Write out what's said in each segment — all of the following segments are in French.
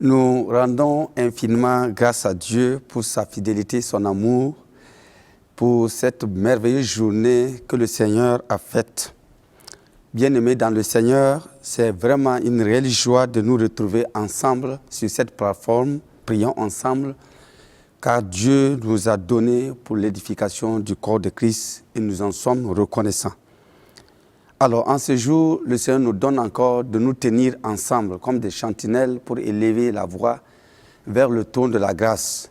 Nous rendons infiniment grâce à Dieu pour sa fidélité, son amour, pour cette merveilleuse journée que le Seigneur a faite. Bien-aimés dans le Seigneur, c'est vraiment une réelle joie de nous retrouver ensemble sur cette plateforme. Prions ensemble, car Dieu nous a donné pour l'édification du corps de Christ et nous en sommes reconnaissants. Alors, en ce jour, le Seigneur nous donne encore de nous tenir ensemble comme des sentinelles pour élever la voix vers le trône de la grâce.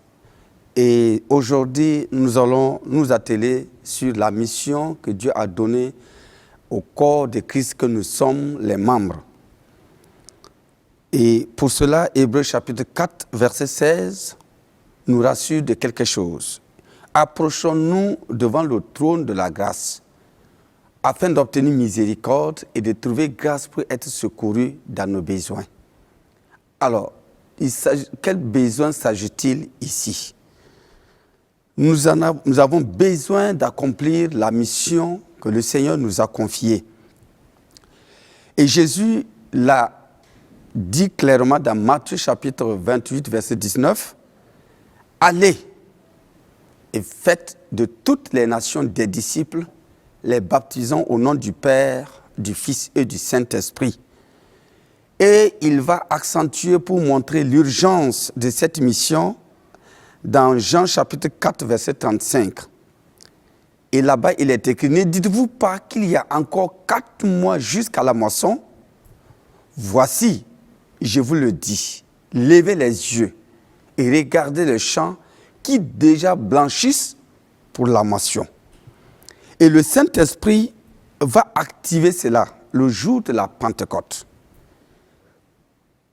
Et aujourd'hui, nous allons nous atteler sur la mission que Dieu a donnée au corps de Christ que nous sommes les membres. Et pour cela, Hébreux chapitre 4, verset 16, nous rassure de quelque chose. Approchons-nous devant le trône de la grâce, afin d'obtenir miséricorde et de trouver grâce pour être secourus dans nos besoins. Alors, quel besoin s'agit-il ici? Nous avons besoin d'accomplir la mission que le Seigneur nous a confiée. Et Jésus l'a dit clairement dans Matthieu chapitre 28, verset 19, « Allez et faites de toutes les nations des disciples, les baptisant au nom du Père, du Fils et du Saint-Esprit. » Et il va accentuer pour montrer l'urgence de cette mission dans Jean chapitre 4, verset 35. Et là-bas, il est écrit, « Ne dites-vous pas qu'il y a encore 4 mois jusqu'à la moisson? Voici, je vous le dis, levez les yeux et regardez les champs qui déjà blanchissent pour la moisson. » Et le Saint-Esprit va activer cela le jour de la Pentecôte.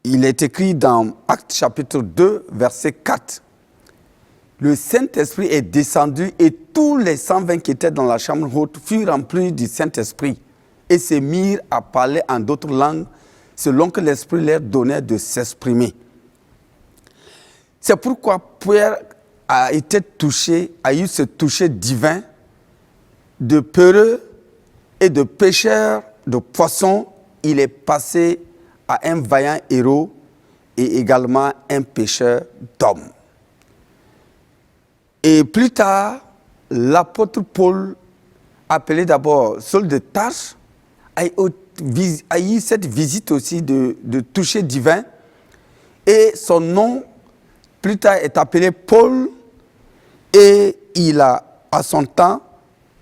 Il est écrit dans Actes chapitre 2, verset 4. Le Saint-Esprit est descendu et tous les 120 qui étaient dans la chambre haute furent remplis du Saint-Esprit et se mirent à parler en d'autres langues selon que l'Esprit leur donnait de s'exprimer. C'est pourquoi Pierre a été touché, a eu ce toucher divin de peureux et de pêcheurs de poissons. Il est passé à un vaillant héros et également un pêcheur d'hommes. Et plus tard, l'apôtre Paul, appelé d'abord Saul de Tarse, a eu cette visite aussi de toucher divin. Et son nom, plus tard, est appelé Paul. Et il a, à son temps,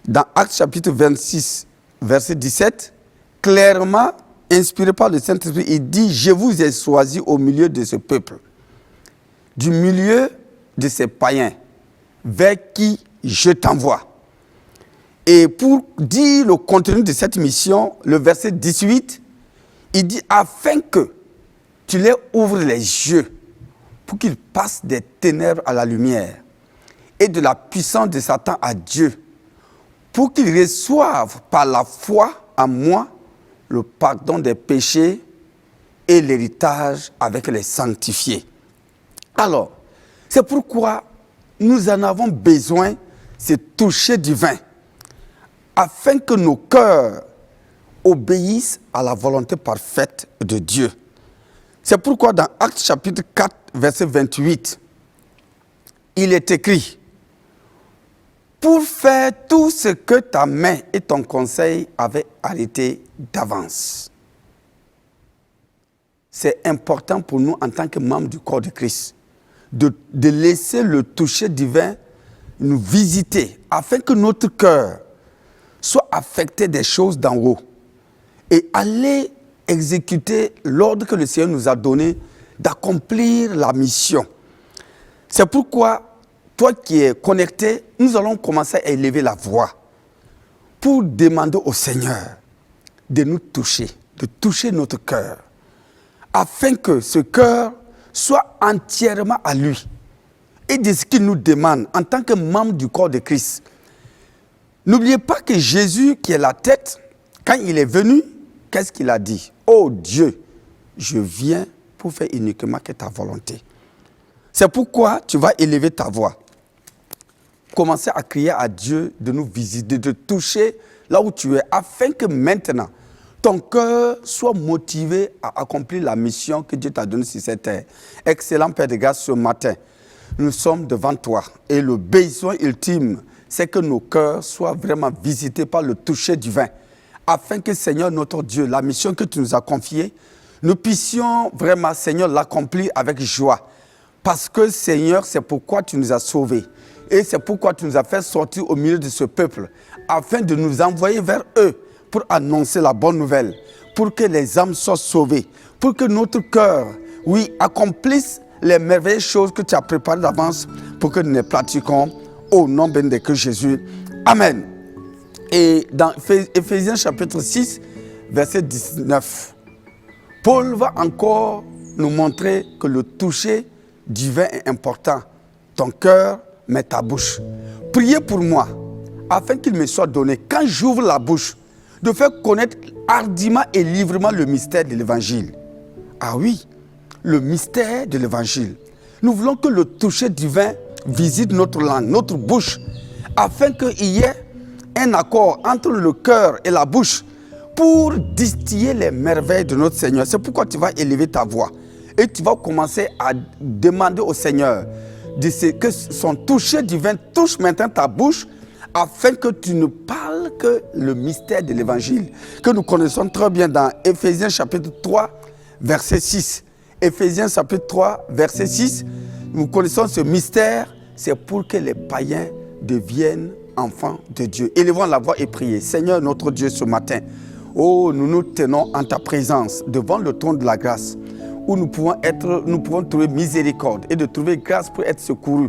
dans Actes chapitre 26, verset 17, clairement inspiré par le Saint-Esprit, il dit « Je vous ai choisi au milieu de ce peuple, du milieu de ces païens, vers qui je t'envoie. » Et pour dire le contenu de cette mission, le verset 18, il dit « Afin que tu leur ouvres les yeux, pour qu'ils passent des ténèbres à la lumière, et de la puissance de Satan à Dieu, pour qu'ils reçoivent par la foi en moi le pardon des péchés et l'héritage avec les sanctifiés. » Alors, c'est pourquoi nous en avons besoin, ce toucher divin, afin que nos cœurs obéissent à la volonté parfaite de Dieu. C'est pourquoi dans Actes chapitre 4, verset 28, il est écrit, pour faire tout ce que ta main et ton conseil avaient arrêté d'avance. C'est important pour nous en tant que membres du corps de Christ de laisser le toucher divin nous visiter afin que notre cœur soit affecté des choses d'en haut et aller exécuter l'ordre que le Seigneur nous a donné d'accomplir la mission. C'est pourquoi toi qui es connecté, nous allons commencer à élever la voix pour demander au Seigneur de nous toucher, de toucher notre cœur, afin que ce cœur soit entièrement à lui et de ce qu'il nous demande en tant que membre du corps de Christ. N'oubliez pas que Jésus, qui est la tête, quand il est venu, qu'est-ce qu'il a dit? « Oh Dieu, je viens pour faire uniquement que ta volonté. » C'est pourquoi tu vas élever ta voix. Commencer à crier à Dieu de nous visiter, de toucher là où tu es, afin que maintenant, ton cœur soit motivé à accomplir la mission que Dieu t'a donnée sur cette terre. Excellent Père de grâce, ce matin, nous sommes devant toi. Et le besoin ultime, c'est que nos cœurs soient vraiment visités par le toucher divin. Afin que, Seigneur, notre Dieu, la mission que tu nous as confiée, nous puissions vraiment, Seigneur, l'accomplir avec joie. Parce que, Seigneur, c'est pourquoi tu nous as sauvés. Et c'est pourquoi tu nous as fait sortir au milieu de ce peuple, afin de nous envoyer vers eux pour annoncer la bonne nouvelle, pour que les âmes soient sauvées, pour que notre cœur, oui, accomplisse les merveilleuses choses que tu as préparées d'avance pour que nous les pratiquions au nom béni de Christ Jésus. Amen. Et dans Éphésiens chapitre 6, verset 19, Paul va encore nous montrer que le toucher divin est important. Ton cœur, mais ta bouche. Priez pour moi, afin qu'il me soit donné, quand j'ouvre la bouche, de faire connaître hardiment et librement le mystère de l'évangile. Ah oui, le mystère de l'évangile. Nous voulons que le toucher divin visite notre langue, notre bouche, afin qu'il y ait un accord entre le cœur et la bouche pour distiller les merveilles de notre Seigneur. C'est pourquoi tu vas élever ta voix et tu vas commencer à demander au Seigneur que son toucher divin touche maintenant ta bouche afin que tu ne parles que le mystère de l'évangile que nous connaissons très bien dans Éphésiens chapitre 3, verset 6. Éphésiens chapitre 3, verset 6, nous connaissons ce mystère, c'est pour que les païens deviennent enfants de Dieu. Élevons la voix et priez. Seigneur notre Dieu, ce matin, oh, nous nous tenons en ta présence devant le trône de la grâce où nous pouvons trouver miséricorde et de trouver grâce pour être secourus.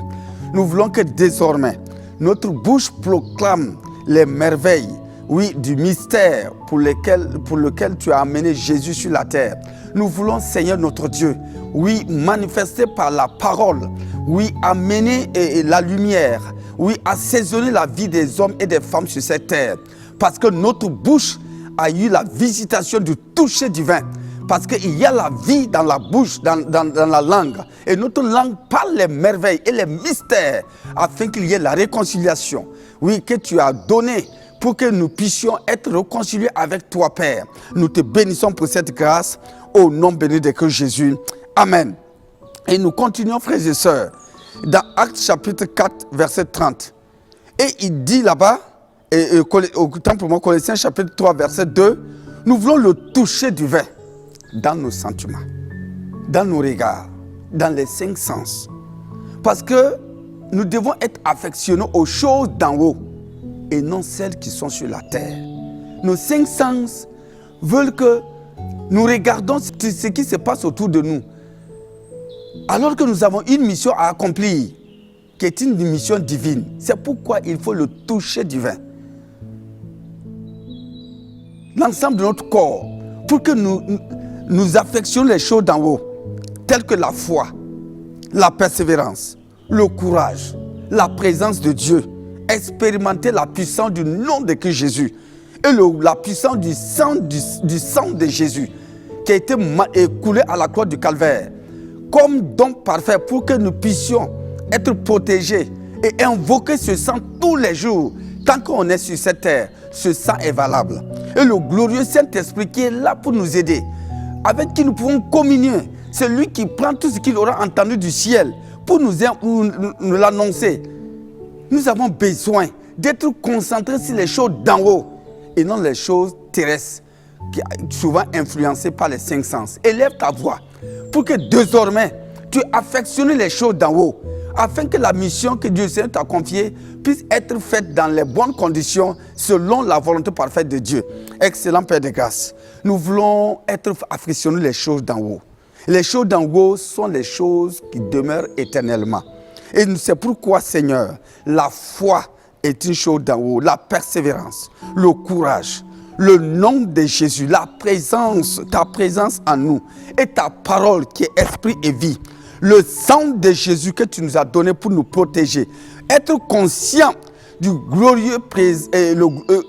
Nous voulons que désormais, notre bouche proclame les merveilles, oui, du mystère pour lequel tu as amené Jésus sur la terre. Nous voulons, Seigneur notre Dieu, oui, manifester par la parole, oui, amener la lumière, oui, assaisonner la vie des hommes et des femmes sur cette terre. Parce que notre bouche a eu la visitation du toucher divin. Parce qu'il y a la vie dans la bouche, dans la langue. Et notre langue parle les merveilles et les mystères afin qu'il y ait la réconciliation. Oui, que tu as donné pour que nous puissions être réconciliés avec toi, Père. Nous te bénissons pour cette grâce au nom béni de Christ Jésus. Amen. Et nous continuons, frères et sœurs, dans Actes chapitre 4, verset 30. Et il dit là-bas, autant pour moi, Colossiens chapitre 3, verset 2, nous voulons le toucher divin dans nos sentiments, dans nos regards, dans les 5 sens. Parce que nous devons être affectionnés aux choses d'en haut et non celles qui sont sur la terre. Nos 5 sens veulent que nous regardons ce qui se passe autour de nous. Alors que nous avons une mission à accomplir, qui est une mission divine. C'est pourquoi il faut le toucher divin. L'ensemble de notre corps, pour que nous affectionnions les choses d'en haut, telles que la foi, la persévérance, le courage, la présence de Dieu, expérimenter la puissance du nom de Christ Jésus et la puissance du sang de Jésus qui a été écoulé à la croix du Calvaire comme don parfait pour que nous puissions être protégés et invoquer ce sang tous les jours. Tant qu'on est sur cette terre, ce sang est valable. Et le glorieux Saint-Esprit qui est là pour nous aider, avec qui nous pouvons communier, c'est lui qui prend tout ce qu'il aura entendu du ciel pour nous l'annoncer. Nous avons besoin d'être concentrés sur les choses d'en haut et non les choses terrestres, qui sont souvent influencées par les 5 sens. Élève ta voix pour que désormais tu affectionnes les choses d'en haut, afin que la mission que Dieu t'a confiée puisse être faite dans les bonnes conditions selon la volonté parfaite de Dieu. Excellent Père de grâce, nous voulons être affectionnés les choses d'en haut. Les choses d'en haut sont les choses qui demeurent éternellement. Et c'est pourquoi, Seigneur, la foi est une chose d'en haut, la persévérance, le courage, le nom de Jésus, la présence, ta présence en nous et ta parole qui est esprit et vie. Le sang de Jésus que tu nous as donné pour nous protéger. Être conscient du glorieux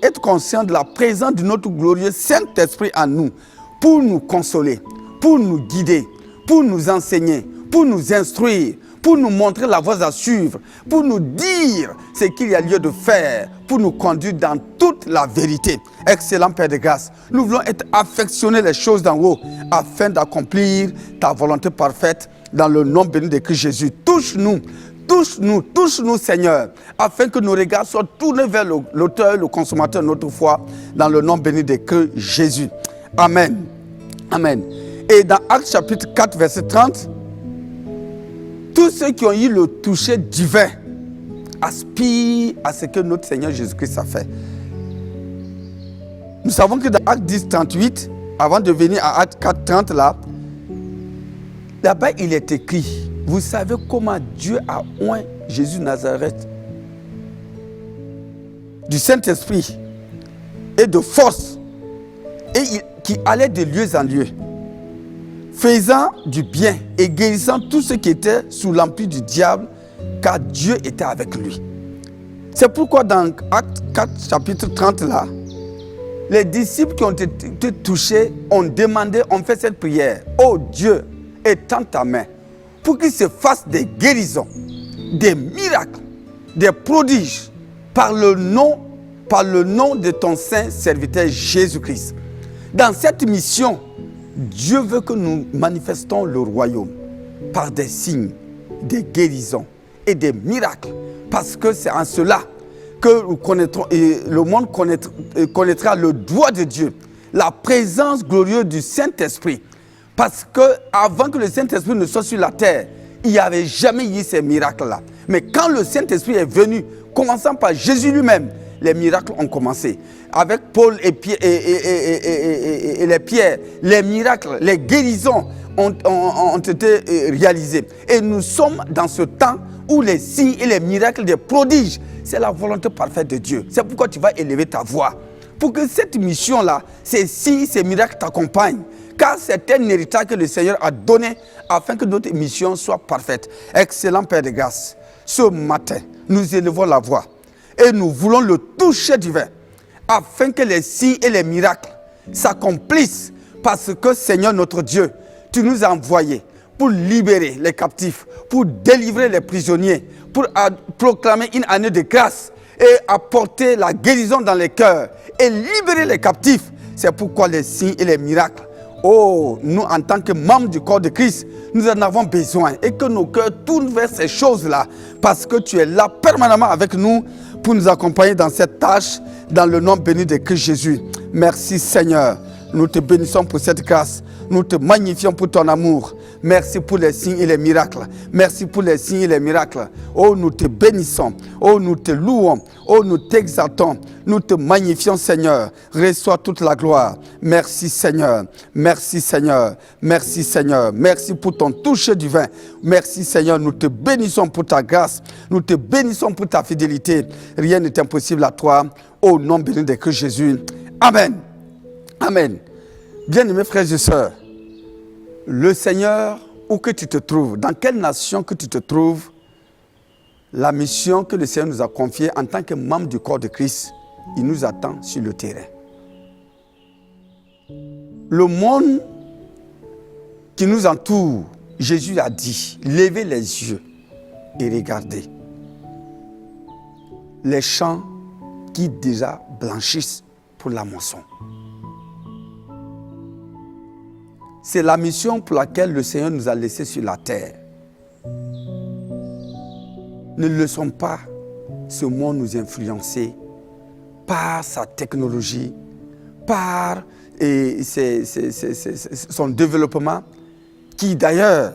être conscient de la présence de notre glorieux Saint-Esprit en nous pour nous consoler, pour nous guider, pour nous enseigner, pour nous instruire, pour nous montrer la voie à suivre, pour nous dire ce qu'il y a lieu de faire, pour nous conduire dans toute la vérité. Excellent Père de grâce, nous voulons être affectionnés les choses d'en haut, afin d'accomplir ta volonté parfaite dans le nom béni de Christ Jésus. Touche-nous, touche-nous, touche-nous Seigneur, afin que nos regards soient tournés vers l'auteur, le consommateur de notre foi, dans le nom béni de Christ Jésus. Amen. Amen. Et dans Actes chapitre 4, verset 30, tous ceux qui ont eu le toucher divin aspirent à ce que notre Seigneur Jésus-Christ a fait. Nous savons que dans Actes 10, 38, avant de venir à Actes 4, 30 là-bas il est écrit, vous savez comment Dieu a oint Jésus de Nazareth du Saint-Esprit et de force, et qui allait de lieu en lieu, faisant du bien et guérissant tous ceux qui étaient sous l'empire du diable, car Dieu était avec lui. C'est pourquoi dans Actes 4, chapitre 30 là, les disciples qui ont été touchés ont demandé, ont fait cette prière. Oh Dieu, étends ta main pour qu'il se fasse des guérisons, des miracles, des prodiges par le nom de ton saint serviteur Jésus-Christ. Dans cette mission, Dieu veut que nous manifestons le royaume par des signes, des guérisons et des miracles. Parce que c'est en cela que nous connaîtrons, et le monde connaîtra le doigt de Dieu, la présence glorieuse du Saint-Esprit. Parce que avant que le Saint-Esprit ne soit sur la terre, il n'y avait jamais eu ces miracles-là. Mais quand le Saint-Esprit est venu, commençant par Jésus lui-même, les miracles ont commencé. Avec Paul et les pierres, les miracles, les guérisons ont été réalisés. Et nous sommes dans ce temps où les signes et les miracles, des prodiges, c'est la volonté parfaite de Dieu. C'est pourquoi tu vas élever ta voix. Pour que cette mission-là, ces signes, ces miracles t'accompagnent. Car c'est un héritage que le Seigneur a donné afin que notre mission soit parfaite. Excellent Père de grâce, ce matin, nous élevons la voix et nous voulons le toucher divin afin que les signes et les miracles s'accomplissent, parce que Seigneur notre Dieu, tu nous as envoyés pour libérer les captifs, pour délivrer les prisonniers, pour proclamer une année de grâce et apporter la guérison dans les cœurs et libérer les captifs. C'est pourquoi les signes et les miracles, oh, nous en tant que membres du corps de Christ, nous en avons besoin, et que nos cœurs tournent vers ces choses-là, parce que tu es là permanemment avec nous pour nous accompagner dans cette tâche, dans le nom béni de Christ Jésus. Merci Seigneur, nous te bénissons pour cette grâce, nous te magnifions pour ton amour. Merci pour les signes et les miracles. Merci pour les signes et les miracles. Oh, nous te bénissons. Oh, nous te louons. Oh, nous t'exaltons. Nous te magnifions, Seigneur. Reçois toute la gloire. Merci, Seigneur. Merci, Seigneur. Merci, Seigneur. Merci pour ton toucher divin. Merci, Seigneur. Nous te bénissons pour ta grâce. Nous te bénissons pour ta fidélité. Rien n'est impossible à toi. Au nom béni de Christ Jésus. Amen. Amen. Bien-aimés frères et sœurs, le Seigneur, où que tu te trouves, dans quelle nation que tu te trouves, la mission que le Seigneur nous a confiée en tant que membre du corps de Christ, il nous attend sur le terrain. Le monde qui nous entoure, Jésus a dit, levez les yeux et regardez. Les champs qui déjà blanchissent pour la moisson. C'est la mission pour laquelle le Seigneur nous a laissés sur la terre. Ne laissons pas ce monde nous influencer par sa technologie, par son développement, qui d'ailleurs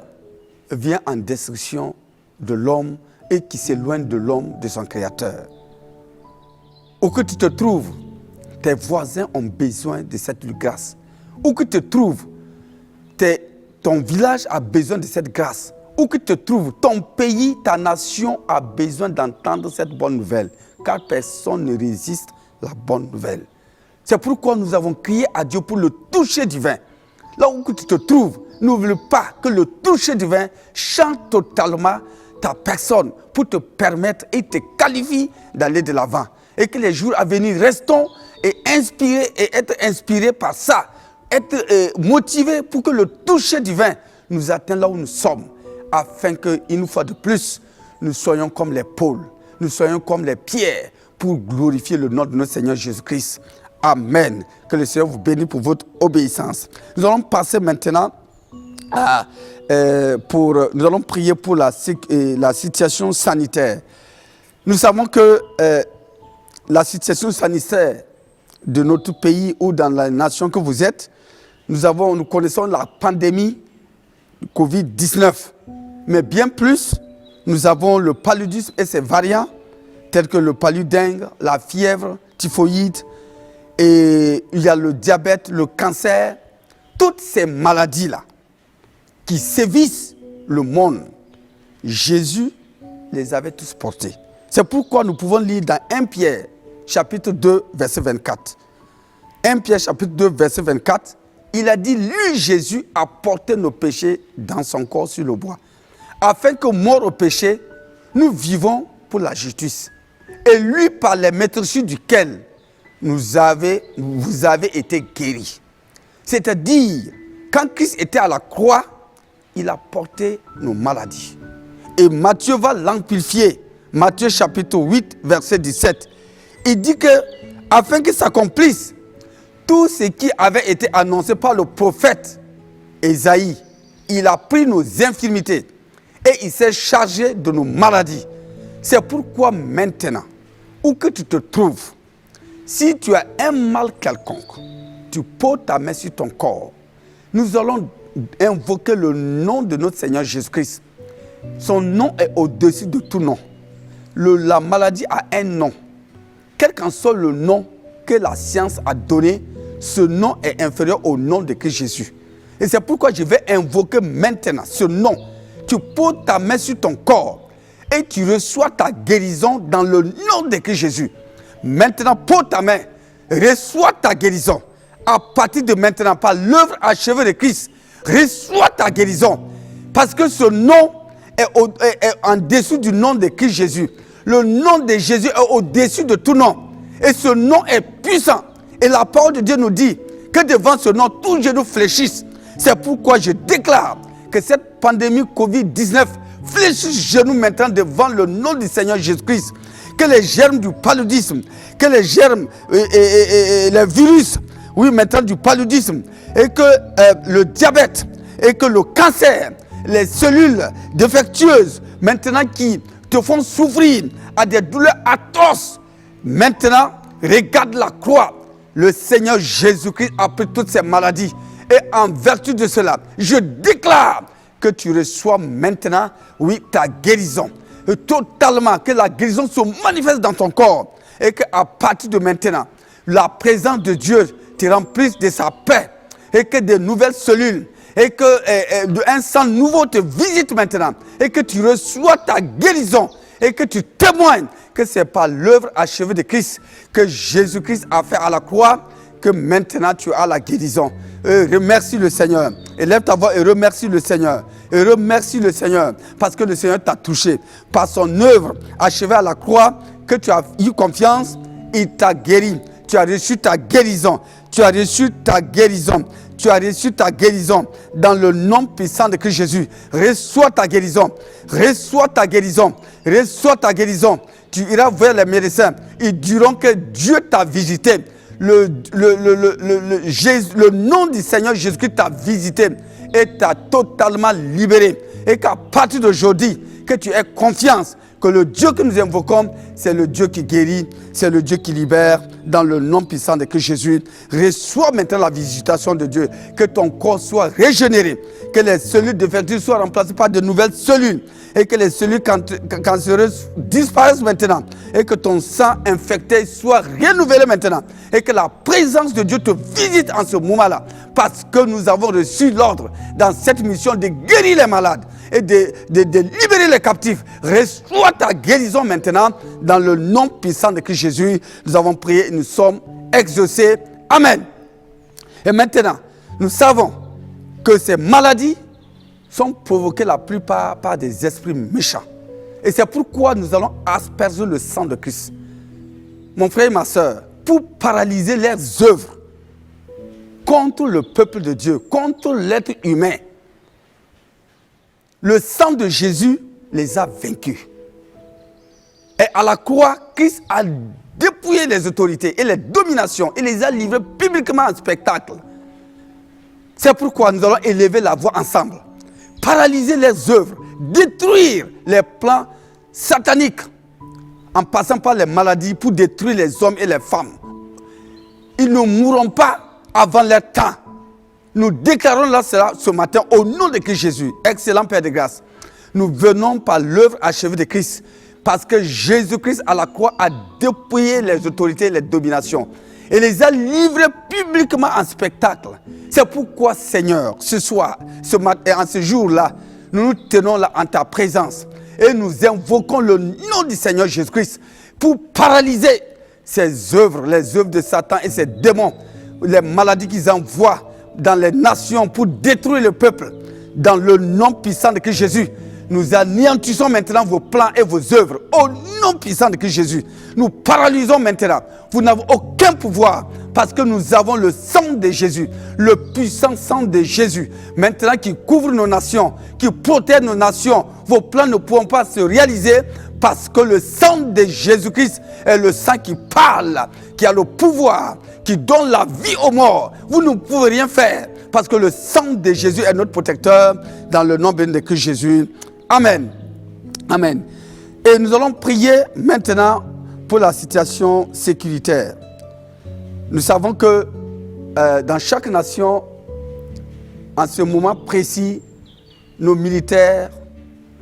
vient en destruction de l'homme et qui s'éloigne de l'homme, de son Créateur. Où que tu te trouves, tes voisins ont besoin de cette grâce. Où que tu te trouves, ton village a besoin de cette grâce. Où que tu te trouves, ton pays, ta nation a besoin d'entendre cette bonne nouvelle. Car personne ne résiste à la bonne nouvelle. C'est pourquoi nous avons crié à Dieu pour le toucher divin. Là où tu te trouves, n'oublie pas que le toucher divin change totalement ta personne pour te permettre et te qualifier d'aller de l'avant. Et que les jours à venir, restons et être inspirés par ça. Être motivé pour que le toucher divin nous atteigne là où nous sommes, afin qu'une fois de plus, nous soyons comme les pôles, nous soyons comme les pierres pour glorifier le nom de notre Seigneur Jésus-Christ. Amen. Que le Seigneur vous bénisse pour votre obéissance. Nous allons passer maintenant nous allons prier pour la situation sanitaire. Nous savons que la situation sanitaire de notre pays ou dans la nation que vous êtes, nous connaissons la pandémie Covid-19. Mais bien plus, nous avons le paludisme et ses variants, tels que le paludingue, la fièvre, typhoïde, et il y a le diabète, le cancer, toutes ces maladies-là qui sévissent le monde. Jésus les avait tous portés. C'est pourquoi nous pouvons lire dans 1 Pierre, chapitre 2, verset 24. 1 Pierre, chapitre 2, verset 24, il a dit, lui, Jésus, a porté nos péchés dans son corps sur le bois, afin que, mort au péché, nous vivons pour la justice. Et lui, par les maîtrises duquel vous avez été guéris. C'est-à-dire, quand Christ était à la croix, il a porté nos maladies. Et Matthieu va l'amplifier. Matthieu chapitre 8, verset 17. Il dit que, afin que s'accomplisse tout ce qui avait été annoncé par le prophète Ésaïe, il a pris nos infirmités et il s'est chargé de nos maladies. C'est pourquoi maintenant, où que tu te trouves, si tu as un mal quelconque, tu poses ta main sur ton corps. Nous allons invoquer le nom de notre Seigneur Jésus-Christ. Son nom est au-dessus de tout nom. La maladie a un nom. Quel qu'en soit le nom que la science a donné, ce nom est inférieur au nom de Christ Jésus. Et c'est pourquoi je vais invoquer maintenant ce nom. Tu poses ta main sur ton corps et tu reçois ta guérison dans le nom de Christ Jésus. Maintenant, pose ta main, reçois ta guérison. À partir de maintenant, par l'œuvre achevée de Christ, reçois ta guérison. Parce que ce nom est en dessous du nom de Christ Jésus. Le nom de Jésus est au-dessus de tout nom. Et ce nom est puissant. Et la parole de Dieu nous dit que devant ce nom, tous genou fléchissent. C'est pourquoi je déclare que cette pandémie Covid-19 fléchisse genoux maintenant devant le nom du Seigneur Jésus-Christ. Que les germes du paludisme, que les germes et les virus, oui, maintenant du paludisme, et que le diabète, et que le cancer, les cellules défectueuses, maintenant qui te font souffrir à des douleurs atroces, maintenant, regarde la croix. Le Seigneur Jésus-Christ a pris toutes ces maladies. Et en vertu de cela, je déclare que tu reçois maintenant, oui, ta guérison. Et totalement, que la guérison se manifeste dans ton corps. Et qu'à partir de maintenant, la présence de Dieu te remplisse de sa paix. Et que de nouvelles cellules, et que un sang nouveau te visite maintenant. Et que tu reçois ta guérison. Et que tu témoignes que c'est par l'œuvre achevée de Christ que Jésus-Christ a fait à la croix, que maintenant tu as la guérison. Remercie le Seigneur. Élève ta voix et remercie le Seigneur. Et remercie le Seigneur parce que le Seigneur t'a touché. Par son œuvre achevée à la croix, que tu as eu confiance, il t'a guéri. Tu as reçu ta guérison. Tu as reçu ta guérison. Tu as reçu ta guérison dans le nom puissant de Christ Jésus. Reçois ta guérison. Reçois ta guérison. Reçois ta guérison. Tu iras voir les médecins. Ils diront que Dieu t'a visité. Le nom du Seigneur Jésus-Christ t'a visité et t'a totalement libéré. Et qu'à partir d'aujourd'hui, que tu aies confiance que le Dieu que nous invoquons, c'est le Dieu qui guérit, c'est le Dieu qui libère, dans le nom puissant de Christ Jésus. Reçois maintenant la visitation de Dieu, que ton corps soit régénéré, que les cellules défectives soient remplacées par de nouvelles cellules, et que les cellules cancéreuses disparaissent maintenant, et que ton sang infecté soit renouvelé maintenant, et que la présence de Dieu te visite en ce moment-là, parce que nous avons reçu l'ordre dans cette mission de guérir les malades et de libérer les captifs. Reçois ta guérison maintenant dans le nom puissant de Christ Jésus. Nous avons prié et nous sommes exaucés. Amen. Et maintenant, nous savons que ces maladies sont provoquées la plupart par des esprits méchants. Et c'est pourquoi nous allons asperger le sang de Christ. Mon frère et ma soeur, pour paralyser leurs œuvres contre le peuple de Dieu, contre l'être humain. Le sang de Jésus les a vaincus. Et à la croix, Christ a dépouillé les autorités et les dominations et les a livrés publiquement en spectacle. C'est pourquoi nous allons élever la voix ensemble, paralyser les œuvres, détruire les plans sataniques en passant par les maladies pour détruire les hommes et les femmes. Ils ne mourront pas avant leur temps. Nous déclarons là cela ce matin au nom de Christ Jésus. Excellent Père de grâce. Nous venons par l'œuvre achevée de Christ. Parce que Jésus-Christ à la croix a dépouillé les autorités et les dominations. Et les a livrés publiquement en spectacle. C'est pourquoi, Seigneur, ce soir, ce matin et en ce jour-là, nous nous tenons là en ta présence. Et nous invoquons le nom du Seigneur Jésus-Christ pour paralyser ces œuvres, les œuvres de Satan et ses démons, les maladies qu'ils envoient dans les nations pour détruire le peuple. Dans le nom puissant de Christ Jésus, nous anéantissons maintenant vos plans et vos œuvres. Au nom puissant de Christ Jésus, nous paralysons maintenant. Vous n'avez aucun pouvoir parce que nous avons le sang de Jésus, le puissant sang de Jésus, maintenant qui couvre nos nations, qui protège nos nations. Vos plans ne pourront pas se réaliser parce que le sang de Jésus-Christ est le sang qui parle, qui a le pouvoir, qui donne la vie aux morts. Vous ne pouvez rien faire parce que le sang de Jésus est notre protecteur dans le nom de Christ Jésus. Amen. Amen. Et nous allons prier maintenant pour la situation sécuritaire. Nous savons que dans chaque nation, en ce moment précis, nos militaires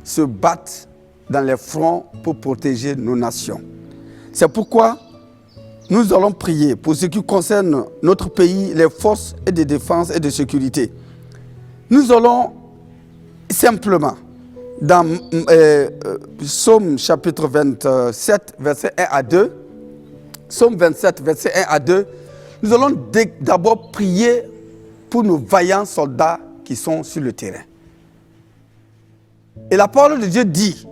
se battent dans les fronts pour protéger nos nations. C'est pourquoi nous allons prier pour ce qui concerne notre pays, les forces de défense et de sécurité. Nous allons simplement, dans Psaume chapitre 27, verset 1 à 2, Psaume 27, verset 1 à 2, nous allons d'abord prier pour nos vaillants soldats qui sont sur le terrain. Et la parole de Dieu dit,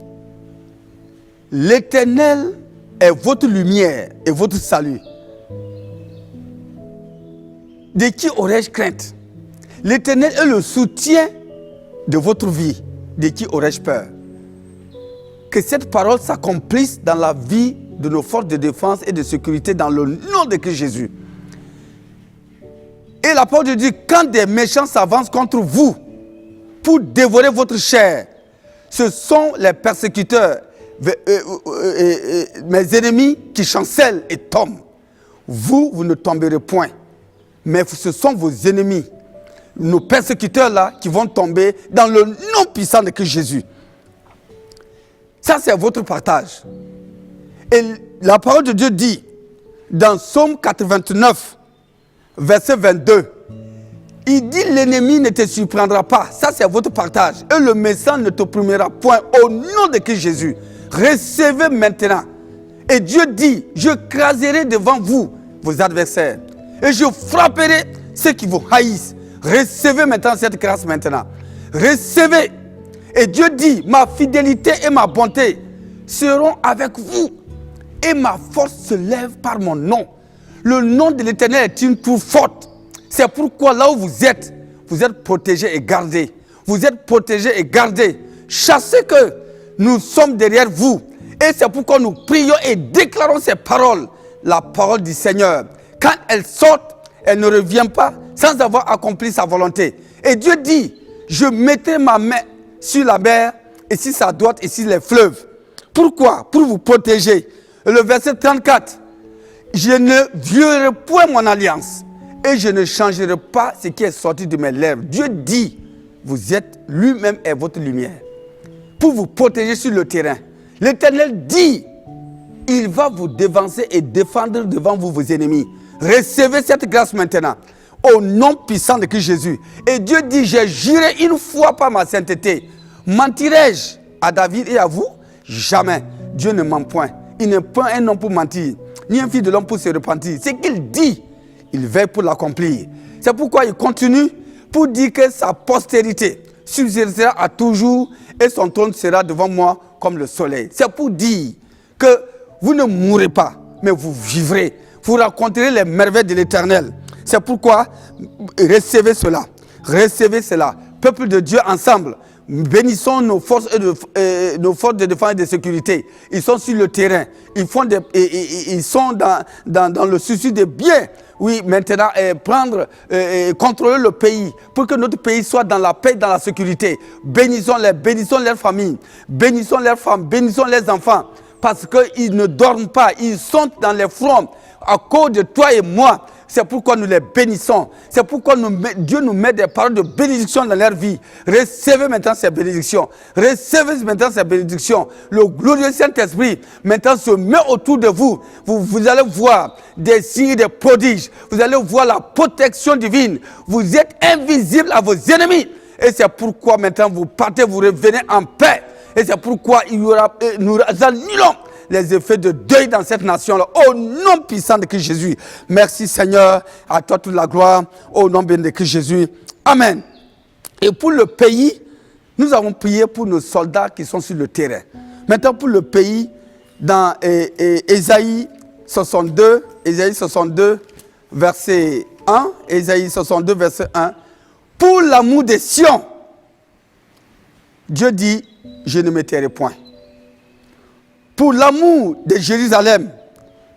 l'Éternel est votre lumière et votre salut. De qui aurais-je crainte? L'Éternel est le soutien de votre vie. De qui aurais-je peur? Que cette parole s'accomplisse dans la vie de nos forces de défense et de sécurité dans le nom de Christ Jésus. Et la parole de Dieu, quand des méchants s'avancent contre vous pour dévorer votre chair, ce sont les persécuteurs, mes ennemis qui chancellent et tombent. Vous ne tomberez point. Mais ce sont vos ennemis, nos persécuteurs là, qui vont tomber dans le nom puissant de Christ Jésus. Ça, c'est votre partage. Et la parole de Dieu dit, dans Psaume 89, verset 22, il dit, l'ennemi ne te surprendra pas. Ça, c'est votre partage. Et le méchant ne t'opprimera point au nom de Christ Jésus. Recevez maintenant. Et Dieu dit, je craserai devant vous vos adversaires. Et je frapperai ceux qui vous haïssent. Recevez maintenant cette grâce maintenant. Recevez. Et Dieu dit, ma fidélité et ma bonté seront avec vous. Et ma force se lève par mon nom. Le nom de l'Éternel est une tour forte. C'est pourquoi là où vous êtes protégés et gardés. Vous êtes protégés et gardés. Chassez que nous sommes derrière vous. Et c'est pourquoi nous prions et déclarons ces paroles. La parole du Seigneur. Quand elle sort, elle ne revient pas sans avoir accompli sa volonté. Et Dieu dit, je mettrai ma main sur la mer et sur sa droite et sur les fleuves. Pourquoi? Pour vous protéger. Et le verset 34. Je ne violerai point mon alliance et je ne changerai pas ce qui est sorti de mes lèvres. Dieu dit, vous êtes lui-même est votre lumière. Pour vous protéger sur le terrain. L'Éternel dit, il va vous dévancer et défendre devant vous vos ennemis. Recevez cette grâce maintenant. Au nom puissant de Christ Jésus. Et Dieu dit, j'ai juré une fois par ma sainteté. Mentirai-je à David et à vous? Jamais. Dieu ne ment point. Il n'est point un homme pour mentir, ni un fils de l'homme pour se repentir. Ce qu'il dit, il veille pour l'accomplir. C'est pourquoi il continue pour dire que sa postérité subsistera à toujours et son trône sera devant moi comme le soleil. C'est pour dire que vous ne mourrez pas, mais vous vivrez. Vous raconterez les merveilles de l'Éternel. C'est pourquoi recevez cela. Recevez cela. Peuple de Dieu ensemble, Bénissons nos forces, nos forces de défense et de sécurité. Ils sont sur le terrain. Ils sont dans le souci de bien. Oui, maintenant, contrôler le pays pour que notre pays soit dans la paix, dans la sécurité. Bénissons-les, bénissons leurs familles, bénissons leurs femmes, bénissons les enfants. Parce qu'ils ne dorment pas, ils sont dans les fronts à cause de toi et moi. C'est pourquoi nous les bénissons. C'est pourquoi Dieu nous met des paroles de bénédiction dans leur vie. Recevez maintenant ces bénédictions. Recevez maintenant ces bénédictions. Le glorieux Saint-Esprit maintenant se met autour de vous. Vous allez voir des signes, des prodiges. Vous allez voir la protection divine. Vous êtes invisible à vos ennemis. Et c'est pourquoi maintenant vous partez, vous revenez en paix. Et c'est pourquoi nous annulons les effets de deuil dans cette nation-là, au nom puissant de Christ Jésus. Merci Seigneur, à toi toute la gloire, au nom bien de Christ Jésus. Amen. Et pour le pays, nous avons prié pour nos soldats qui sont sur le terrain. Maintenant pour le pays, dans Ésaïe 62, verset 1, Ésaïe 62, verset 1, pour l'amour des Sion, Dieu dit, je ne me tairai point. Pour l'amour de Jérusalem,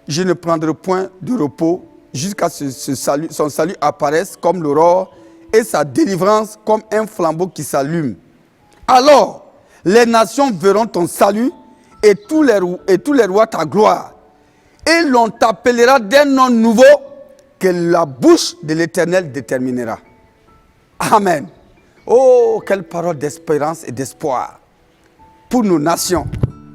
je ne prendrai point de repos jusqu'à ce que son salut apparaisse comme l'aurore et sa délivrance comme un flambeau qui s'allume. Alors, les nations verront ton salut et tous les rois ta gloire. Et l'on t'appellera d'un nom nouveau que la bouche de l'Éternel déterminera. Amen. Oh, quelle parole d'espérance et d'espoir pour nos nations.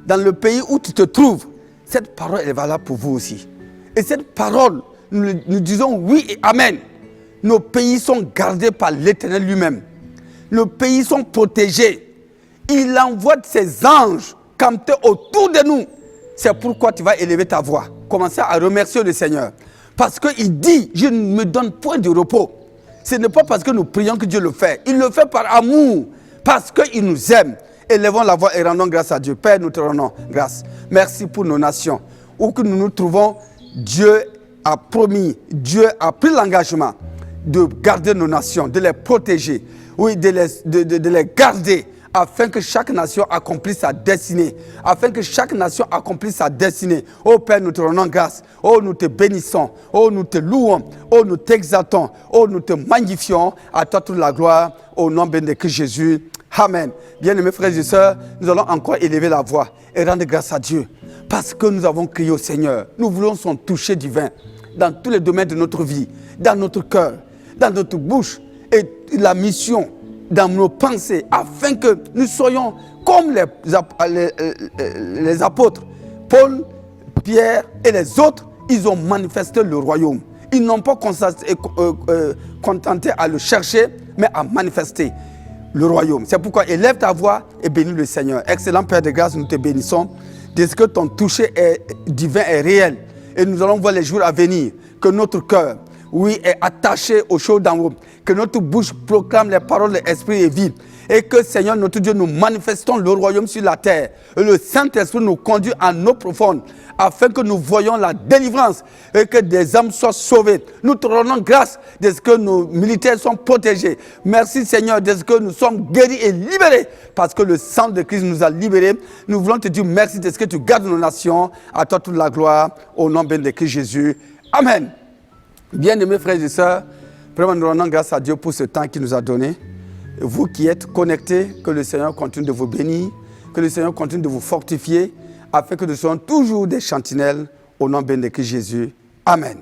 Dans le pays où tu te trouves, cette parole est valable pour vous aussi. Et cette parole, nous disons oui et amen. Nos pays sont gardés par l'Éternel lui-même. Nos pays sont protégés. Il envoie ses anges camper autour de nous. C'est pourquoi tu vas élever ta voix. Commencer à remercier le Seigneur. Parce qu'il dit, je ne me donne point de repos. Ce n'est pas parce que nous prions que Dieu le fait. Il le fait par amour. Parce qu'il nous aime. Élevons la voix et rendons grâce à Dieu. Père, nous te rendons grâce. Merci pour nos nations. Où que nous nous trouvons, Dieu a promis, Dieu a pris l'engagement de garder nos nations, de les protéger, oui, de les garder, afin que chaque nation accomplisse sa destinée. Afin que chaque nation accomplisse sa destinée. Oh Père, nous te rendons grâce. Oh, nous te bénissons. Oh, nous te louons. Oh, nous t'exaltons. Oh, nous te magnifions. À toi toute la gloire. Au nom de Christ Jésus. Amen. Bien-aimés frères et sœurs, nous allons encore élever la voix et rendre grâce à Dieu. Parce que nous avons crié au Seigneur. Nous voulons son toucher divin dans tous les domaines de notre vie, dans notre cœur, dans notre bouche et la mission, dans nos pensées, afin que nous soyons comme les apôtres. Paul, Pierre et les autres, ils ont manifesté le royaume. Ils n'ont pas contenté à le chercher, mais à manifester le royaume. C'est pourquoi élève ta voix et bénis le Seigneur. Excellent Père de grâce, nous te bénissons. Dès que ton toucher divin est réel. Et nous allons voir les jours à venir. Que notre cœur, oui, est attaché aux choses d'en haut. Que notre bouche proclame les paroles de l'esprit et vie. Et que Seigneur, notre Dieu, nous manifestons le royaume sur la terre. Et le Saint-Esprit nous conduit en eau profonde. Afin que nous voyions la délivrance et que des âmes soient sauvées. Nous te rendons grâce de ce que nos militaires sont protégés. Merci Seigneur de ce que nous sommes guéris et libérés. Parce que le sang de Christ nous a libérés. Nous voulons te dire merci de ce que tu gardes nos nations. À toi toute la gloire. Au nom de Christ Jésus. Amen. Bien-aimés frères et sœurs, vraiment nous rendons grâce à Dieu pour ce temps qu'il nous a donné. Et vous qui êtes connectés, que le Seigneur continue de vous bénir. Que le Seigneur continue de vous fortifier. Afin que nous soyons toujours des sentinelles au nom de Christ Jésus. Amen.